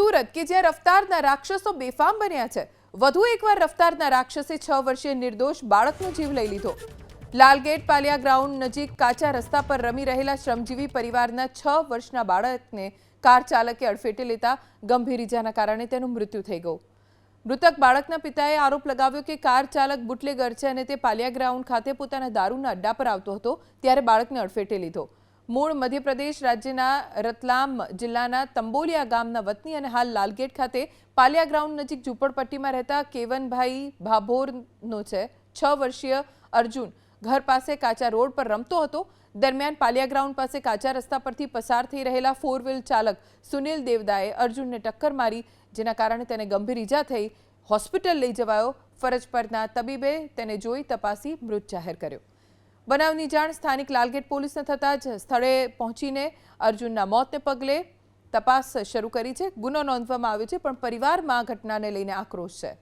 સુરત કે જ્યાં રફતારના રાક્ષસો બેફામ બન્યા છે। વધુ એકવાર રફતારના રાક્ષસે 6 વર્ષીય નિર્દોષ બાળકનો જીવ લઈ લીધો। લાલગેટ પાલિયા ગ્રાઉન્ડ નજીક કાચા રસ્તા પર રમી રહેલા શ્રમજીવી પરિવારના 6 વર્ષના બાળકને કાર ચાલકે અડફેટે લેતા ગંભીર ઇજાના કારણે તેનું મૃત્યુ થઈ ગયું। મૃતક બાળકના પિતાએ આરોપ લગાવ્યો કે કાર ચાલક બુટલેગર છે અને તે પાલિયા ગ્રાઉન્ડ ખાતે પોતાના દારૂના અડ્ડા પર આવતો હતો ત્યારે બાળકને અડફેટે લીધો। મૂળ મધ્યપ્રદેશ રાજ્યના રતલામ જિલ્લાના તંબોલિયા ગામના વતની અને હાલ લાલગેટ ખાતે પાલિયા ગ્રાઉન્ડ નજીક ઝૂંપડપટ્ટીમાં રહેતા કેવનભાઈ ભાભોરનો છે 6 વર્ષીય અર્જુન ઘર પાસે કાચા રોડ પર રમતો હતો। દરમિયાન પાલિયા ગ્રાઉન્ડ પાસે કાચા રસ્તા પરથી પસાર થઈ રહેલા 4 વ્હીલ ચાલક સુનિલ દેવદાએ અર્જુનને ટક્કર મારી, જેના કારણે તેને ગંભીર ઈજા થઈ। હોસ્પિટલ લઈ જવાયો। ફરજ પરના તબીબે તેને જોઈ તપાસી મૃત જાહેર કર્યો। બનાવની જાણ સ્થાનિક લાલગેટ પોલીસને થતાં જ સ્થળે પહોંચીને અર્જુનના મોતને પગલે તપાસ શરૂ કરી છે। ગુનો નોંધવામાં આવ્યો છે, પણ પરિવારમાં ઘટનાને લઈને આક્રોશ છે।